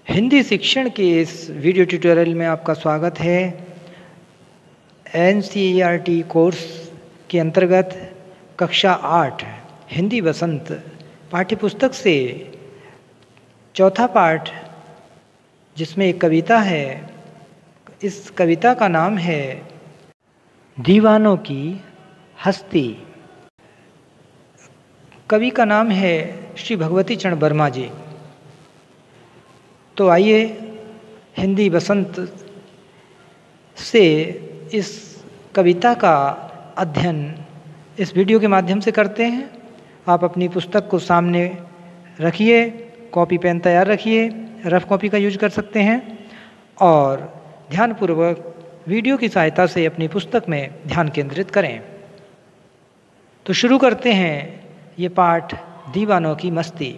हिंदी शिक्षण के इस वीडियो ट्यूटोरियल में आपका स्वागत है। एनसीईआरटी कोर्स के अंतर्गत कक्षा 8 हिंदी बसंत पाठ्यपुस्तक से चौथा पाठ, जिसमें एक कविता है। इस कविता का नाम है दीवानों की हस्ती। कवि का नाम है श्री भगवती चरण वर्मा जी। तो आइए हिंदी बसंत से इस कविता का अध्ययन इस वीडियो के माध्यम से करते हैं। आप अपनी पुस्तक को सामने रखिए, कॉपी पेन तैयार रखिए, रफ कॉपी का यूज कर सकते हैं और ध्यानपूर्वक वीडियो की सहायता से अपनी पुस्तक में ध्यान केंद्रित करें। तो शुरू करते हैं ये पाठ, दीवानों की मस्ती।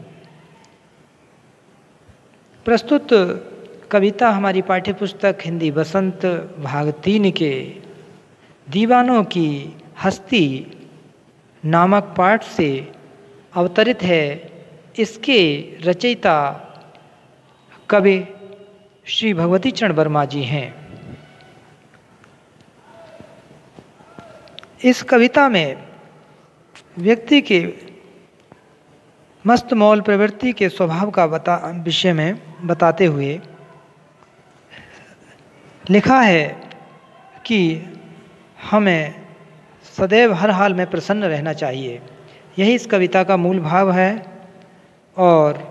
प्रस्तुत कविता हमारी पाठ्यपुस्तक हिंदी बसंत भाग 3 के दीवानों की हस्ती नामक पाठ से अवतरित है। इसके रचयिता कवि श्री भगवती चरण वर्मा जी हैं। इस कविता में व्यक्ति के मस्तमौल प्रवृत्ति के स्वभाव का विषय में बताते हुए लिखा है कि हमें सदैव हर हाल में प्रसन्न रहना चाहिए। यही इस कविता का मूल भाव है और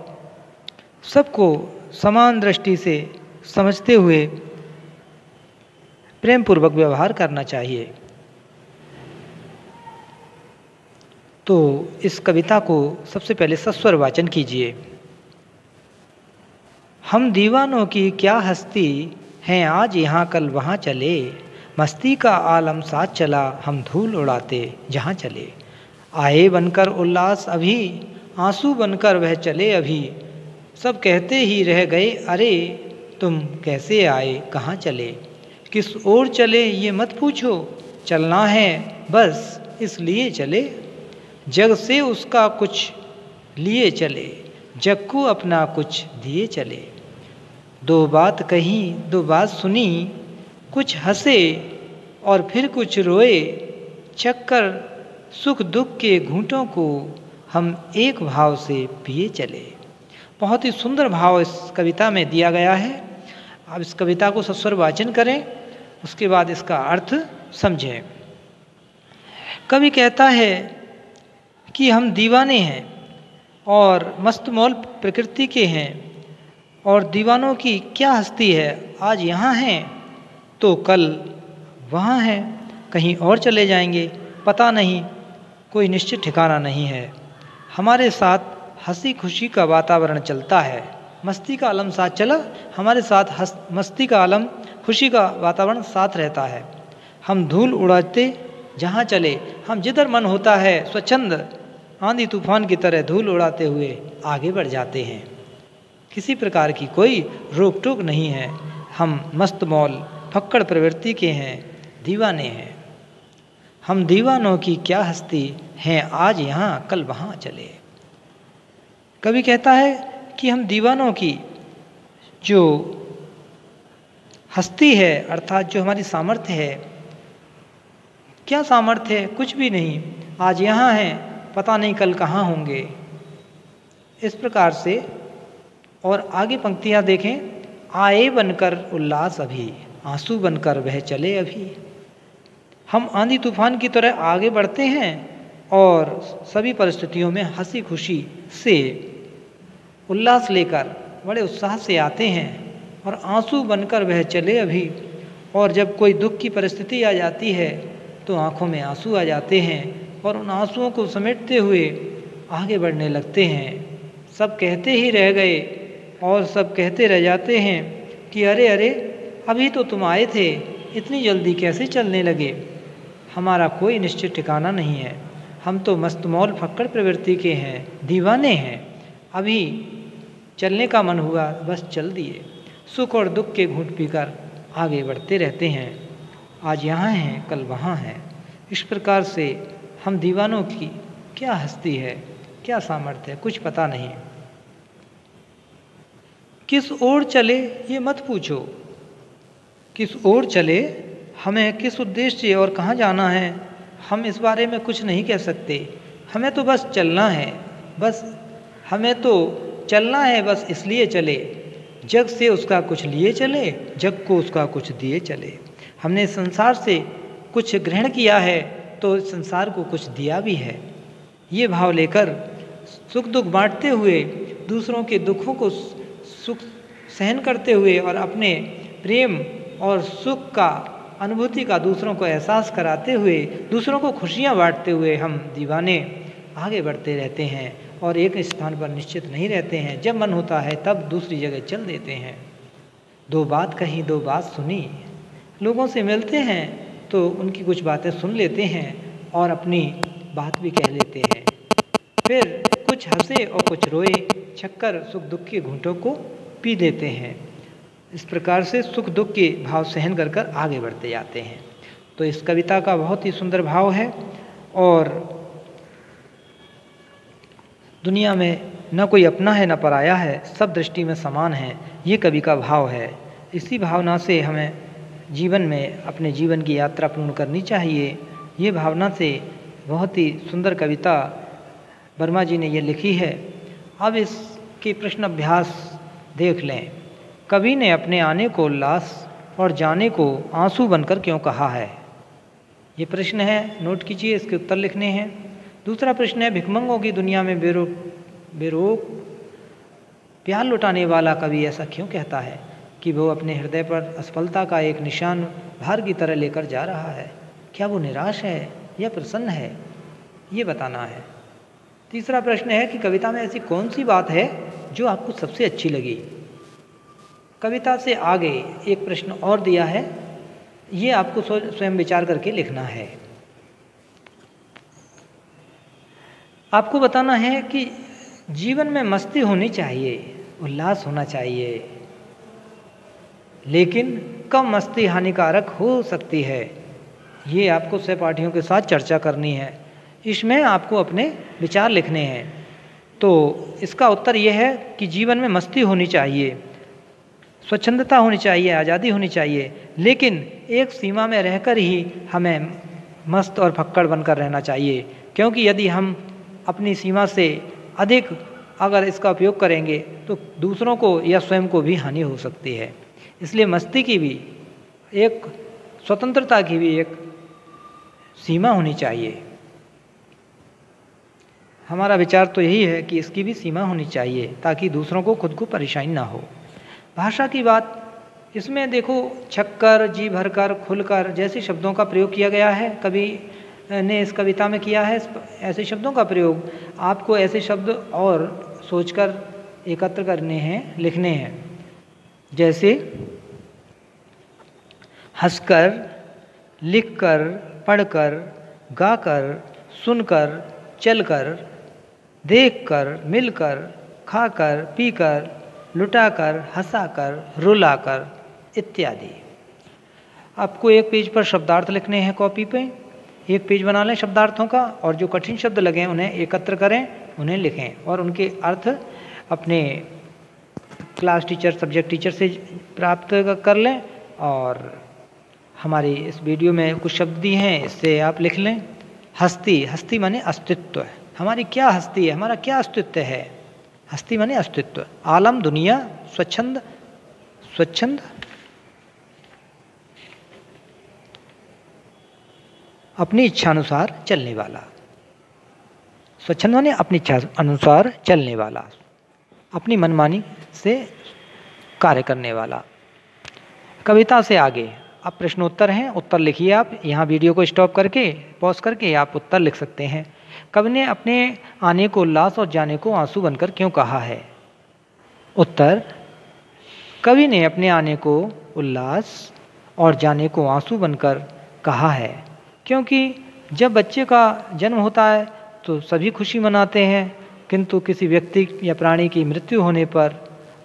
सबको समान दृष्टि से समझते हुए प्रेम पूर्वक व्यवहार करना चाहिए। तो इस कविता को सबसे पहले सस्वर वाचन कीजिए। हम दीवानों की क्या हस्ती हैं, आज यहाँ कल वहाँ चले। मस्ती का आलम साथ चला, हम धूल उड़ाते जहाँ चले। आए बनकर उल्लास अभी, आंसू बनकर वह चले अभी। सब कहते ही रह गए, अरे तुम कैसे आए, कहाँ चले। किस ओर चले ये मत पूछो, चलना है बस इसलिए चले। जग से उसका कुछ लिए चले, जग को अपना कुछ दिए चले। दो बात कही दो बात सुनी, कुछ हंसे और फिर कुछ रोए। चक्कर सुख दुख के घूंटों को हम एक भाव से पिए चले। बहुत ही सुंदर भाव इस कविता में दिया गया है। आप इस कविता को सस्वर वाचन करें, उसके बाद इसका अर्थ समझें। कवि कहता है कि हम दीवाने हैं और मस्तमौल प्रकृति के हैं और दीवानों की क्या हस्ती है। आज यहाँ हैं तो कल वहाँ हैं, कहीं और चले जाएंगे, पता नहीं, कोई निश्चित ठिकाना नहीं है। हमारे साथ हंसी खुशी का वातावरण चलता है। मस्ती का आलम साथ चला, हमारे साथ मस्ती का आलम, खुशी का वातावरण साथ रहता है। हम धूल उड़ाते जहाँ चले, हम जिधर मन होता है स्वच्छंद आंधी तूफान की तरह धूल उड़ाते हुए आगे बढ़ जाते हैं। किसी प्रकार की कोई रोक टोक नहीं है। हम मस्तमौल फक्कड़ प्रवृत्ति के हैं, दीवाने हैं। हम दीवानों की क्या हस्ती हैं, आज यहाँ कल वहाँ चले। कवि कहता है कि हम दीवानों की जो हस्ती है, अर्थात जो हमारी सामर्थ्य है, क्या सामर्थ्य है, कुछ भी नहीं। आज यहाँ हैं, पता नहीं कल कहाँ होंगे। इस प्रकार से और आगे पंक्तियाँ देखें। आए बनकर उल्लास अभी, आंसू बनकर वह चले अभी। हम आंधी तूफान की तरह आगे बढ़ते हैं और सभी परिस्थितियों में हंसी खुशी से उल्लास लेकर बड़े उत्साह से आते हैं और आंसू बनकर वह चले अभी। और जब कोई दुख की परिस्थिति आ जाती है तो आंखों में आंसू आ जाते हैं और उन आंसुओं को समेटते हुए आगे बढ़ने लगते हैं। सब कहते ही रह गए और सब कहते रह जाते हैं कि अरे अरे अभी तो तुम आए थे, इतनी जल्दी कैसे चलने लगे। हमारा कोई निश्चित ठिकाना नहीं है। हम तो मस्तमौल फक्कड़ प्रवृत्ति के हैं, दीवाने हैं। अभी चलने का मन हुआ, बस चल दिए। सुख और दुख के घूंट पीकर आगे बढ़ते रहते हैं। आज यहाँ हैं कल वहाँ हैं। इस प्रकार से हम दीवानों की क्या हस्ती है, क्या सामर्थ्य है, कुछ पता नहीं। किस ओर चले ये मत पूछो, किस ओर चले, हमें किस उद्देश्य से और कहाँ जाना है हम इस बारे में कुछ नहीं कह सकते। हमें तो बस चलना है, बस हमें तो चलना है, बस इसलिए चले। जग से उसका कुछ लिए चले, जग को उसका कुछ दिए चले। हमने इस संसार से कुछ ग्रहण किया है तो इस संसार को कुछ दिया भी है। ये भाव लेकर सुख दुख बांटते हुए, दूसरों के दुखों को सुख सहन करते हुए और अपने प्रेम और सुख का अनुभूति का दूसरों को एहसास कराते हुए, दूसरों को खुशियाँ बांटते हुए हम दीवाने आगे बढ़ते रहते हैं और एक स्थान पर निश्चित नहीं रहते हैं। जब मन होता है तब दूसरी जगह चल देते हैं। दो बात कही दो बात सुनी, लोगों से मिलते हैं तो उनकी कुछ बातें सुन लेते हैं और अपनी बात भी कह लेते हैं। फिर कुछ हंसे और कुछ रोए, छक्कर सुख दुख के घूंटों को पी देते हैं। इस प्रकार से सुख दुख के भाव सहन कर कर आगे बढ़ते जाते हैं। तो इस कविता का बहुत ही सुंदर भाव है और दुनिया में न कोई अपना है न पराया है, सब दृष्टि में समान है, ये कवि का भाव है। इसी भावना से हमें जीवन में अपने जीवन की यात्रा पूर्ण करनी चाहिए। ये भावना से बहुत ही सुंदर कविता वर्मा जी ने ये लिखी है। अब इसके प्रश्न अभ्यास देख लें। कवि ने अपने आने को उल्लास और जाने को आंसू बनकर क्यों कहा है? ये प्रश्न है, नोट कीजिए, इसके उत्तर लिखने हैं। दूसरा प्रश्न है, भिखमंगों की दुनिया में बेरोक प्यार लुटाने वाला कवि ऐसा क्यों कहता है कि वो अपने हृदय पर असफलता का एक निशान भार की तरह लेकर जा रहा है? क्या वो निराश है या प्रसन्न है? ये बताना है। तीसरा प्रश्न है कि कविता में ऐसी कौन सी बात है जो आपको सबसे अच्छी लगी? कविता से आगे एक प्रश्न और दिया है, ये आपको स्वयं विचार करके लिखना है। आपको बताना है कि जीवन में मस्ती होनी चाहिए, उल्लास होना चाहिए, लेकिन कम मस्ती हानिकारक हो सकती है। ये आपको सहपाठियों के साथ चर्चा करनी है। इसमें आपको अपने विचार लिखने हैं। तो इसका उत्तर यह है कि जीवन में मस्ती होनी चाहिए, स्वच्छंदता होनी चाहिए, आज़ादी होनी चाहिए, लेकिन एक सीमा में रहकर ही हमें मस्त और फक्कड़ बनकर रहना चाहिए। क्योंकि यदि हम अपनी सीमा से अधिक अगर इसका उपयोग करेंगे तो दूसरों को या स्वयं को भी हानि हो सकती है। इसलिए मस्ती की भी एक, स्वतंत्रता की भी एक सीमा होनी चाहिए। हमारा विचार तो यही है कि इसकी भी सीमा होनी चाहिए ताकि दूसरों को खुद को परेशानी ना हो। भाषा की बात, इसमें देखो छक्कर, जी भरकर, खुलकर जैसे शब्दों का प्रयोग किया गया है। कवि ने इस कविता में किया है ऐसे शब्दों का प्रयोग। आपको ऐसे शब्द और सोचकर एकत्र करने हैं, लिखने हैं। जैसे हंसकर, लिखकर, पढ़कर, गाकर, सुनकर, चलकर, देखकर, मिलकर, खाकर, पीकर, लुटाकर, हंसाकर, रुलाकर इत्यादि। आपको एक पेज पर शब्दार्थ लिखने हैं, कॉपी पे एक पेज बना लें शब्दार्थों का, और जो कठिन शब्द लगें उन्हें एकत्र करें, उन्हें लिखें और उनके अर्थ अपने क्लास टीचर, सब्जेक्ट टीचर से प्राप्त कर लें। और हमारी इस वीडियो में कुछ शब्द दिए हैं, इससे आप लिख लें। हस्ती, हस्ती माने अस्तित्व। हमारी क्या हस्ती है, हमारा क्या अस्तित्व है? हस्ती माने अस्तित्व। आलम दुनिया, स्वच्छंद, स्वच्छंद अपनी इच्छा अनुसार चलने वाला। स्वच्छंद माने अपनी इच्छा अनुसार चलने वाला, अपनी मनमानी से कार्य करने वाला। कविता से आगे अब प्रश्नोत्तर हैं, उत्तर लिखिए आप। यहाँ वीडियो को स्टॉप करके, पॉज करके आप उत्तर लिख सकते हैं। कवि ने अपने आने को उल्लास और जाने को आंसू बनकर क्यों कहा है? उत्तर, कवि ने अपने आने को उल्लास और जाने को आंसू बनकर कहा है क्योंकि जब बच्चे का जन्म होता है तो सभी खुशी मनाते हैं, किंतु किसी व्यक्ति या प्राणी की मृत्यु होने पर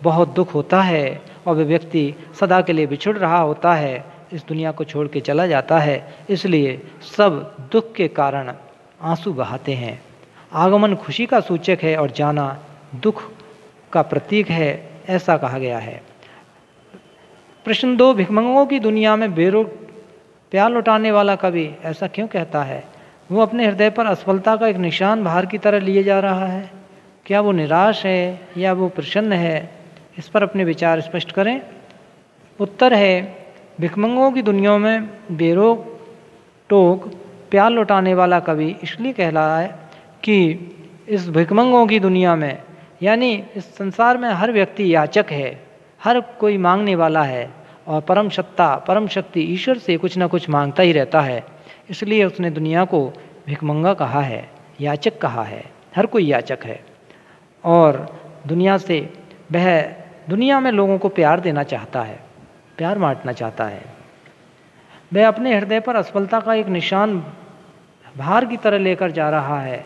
बहुत दुख होता है और वह व्यक्ति सदा के लिए बिछुड़ रहा होता है, इस दुनिया को छोड़ के चला जाता है। इसलिए सब दुख के कारण आंसू बहाते हैं। आगमन खुशी का सूचक है और जाना दुख का प्रतीक है। ऐसा कहा गया है। प्रश्न 2, भिखमंगों की दुनिया में बेरोक प्यार लौटाने वाला कवि ऐसा क्यों कहता है? वो अपने हृदय पर असफलता का एक निशान भार की तरह लिए जा रहा है। क्या वो निराश है या वो प्रसन्न है? इस पर अपने विचार स्पष्ट करें। उत्तर है, भिखमंगों की दुनिया में बेरोक टोक प्यार लौटाने वाला कवि इसलिए कह रहा है कि इस भिखमंगों की दुनिया में, यानी इस संसार में हर व्यक्ति याचक है, हर कोई मांगने वाला है और परम सत्ता परम शक्ति ईश्वर से कुछ ना कुछ मांगता ही रहता है। इसलिए उसने दुनिया को भिखमंगा कहा है, याचक कहा है। हर कोई याचक है और दुनिया से वह दुनिया में लोगों को प्यार देना चाहता है, प्यार बांटना चाहता है। वह अपने हृदय पर असफलता का एक निशान भार की तरह लेकर जा रहा है,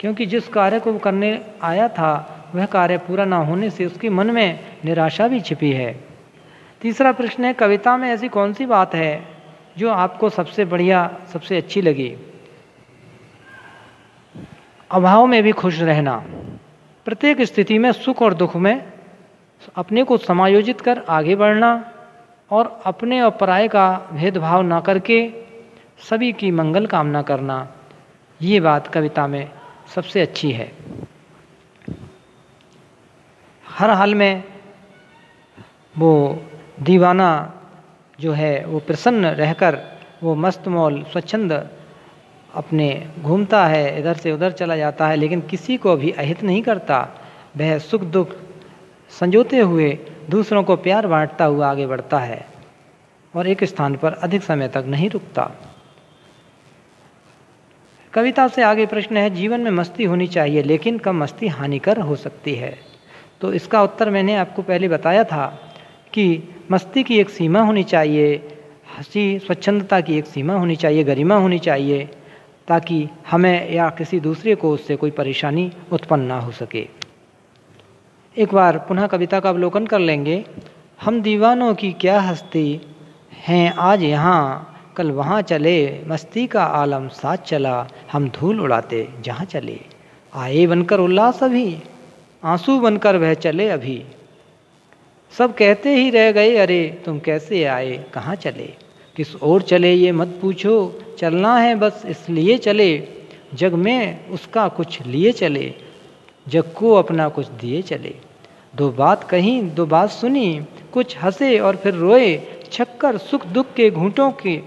क्योंकि जिस कार्य को वो करने आया था वह कार्य पूरा ना होने से उसके मन में निराशा भी छिपी है। तीसरा प्रश्न है, कविता में ऐसी कौन सी बात है जो आपको सबसे बढ़िया, सबसे अच्छी लगी? अभाव में भी खुश रहना। प्रत्येक स्थिति में सुख और दुख में अपने को समायोजित कर आगे बढ़ना और अपने और पराये का भेदभाव ना करके सभी की मंगल कामना करना, ये बात कविता में सबसे अच्छी है। हर हाल में वो दीवाना जो है वो प्रसन्न रहकर वो मस्तमौल स्वच्छंद अपने घूमता है, इधर से उधर चला जाता है, लेकिन किसी को भी अहित नहीं करता। वह सुख दुख संजोते हुए दूसरों को प्यार बांटता हुआ आगे बढ़ता है और एक स्थान पर अधिक समय तक नहीं रुकता। कविता से आगे प्रश्न है, जीवन में मस्ती होनी चाहिए लेकिन कब मस्ती हानिकर हो सकती है? तो इसका उत्तर मैंने आपको पहले बताया था कि मस्ती की एक सीमा होनी चाहिए, हंसी स्वच्छंदता की एक सीमा होनी चाहिए, गरिमा होनी चाहिए, ताकि हमें या किसी दूसरे को उससे कोई परेशानी उत्पन्न ना हो सके। एक बार पुनः कविता का अवलोकन कर लेंगे। हम दीवानों की क्या हस्ती हैं, आज यहाँ कल वहाँ चले, मस्ती का आलम साथ चला, हम धूल उड़ाते जहाँ चले। आए बनकर उल्लास अभी, आंसू बनकर वह चले अभी, सब कहते ही रह गए अरे तुम कैसे आए, कहाँ चले। किस ओर चले ये मत पूछो, चलना है बस इसलिए चले, जग में उसका कुछ लिए चले, जग को अपना कुछ दिए चले। दो बात कहीं दो बात सुनी, कुछ हंसे और फिर रोए, छक्कर सुख दुख के घूंटों के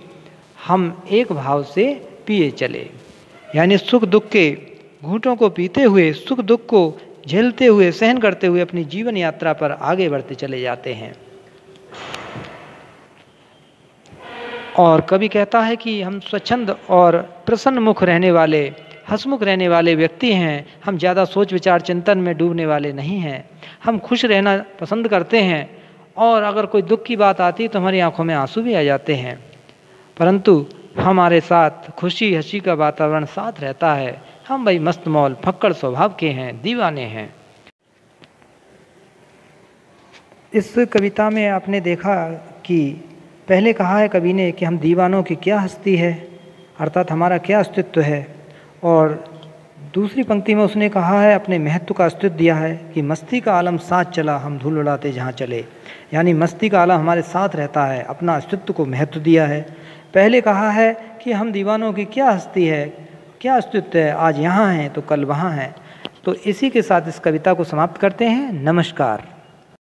हम एक भाव से पिए चले। यानी सुख दुख के घूंटों को पीते हुए, सुख दुख को झेलते हुए, सहन करते हुए अपनी जीवन यात्रा पर आगे बढ़ते चले जाते हैं। और कवि कहता है कि हम स्वच्छंद और प्रसन्न मुख रहने वाले, हंसमुख रहने वाले व्यक्ति हैं। हम ज़्यादा सोच विचार चिंतन में डूबने वाले नहीं हैं। हम खुश रहना पसंद करते हैं और अगर कोई दुख की बात आती तो हमारी आंखों में आंसू भी आ जाते हैं, परंतु हमारे साथ खुशी हंसी का वातावरण साथ रहता है। हम भाई मस्तमौल फक्कड़ स्वभाव के हैं, दीवाने हैं। इस कविता में आपने देखा कि पहले कहा है कवि ने कि हम दीवानों की क्या हस्ती है, अर्थात हमारा क्या अस्तित्व है, और दूसरी पंक्ति में उसने कहा है अपने महत्व का अस्तित्व दिया है कि मस्ती का आलम साथ चला, हम धूल उड़ाते जहाँ चले। यानी मस्ती का आलम हमारे साथ रहता है, अपना अस्तित्व को महत्व दिया है। पहले कहा है कि हम दीवानों की क्या हस्ती है, क्या अस्तित्व है, आज यहाँ हैं तो कल वहाँ हैं। तो इसी के साथ इस कविता को समाप्त करते हैं। नमस्कार।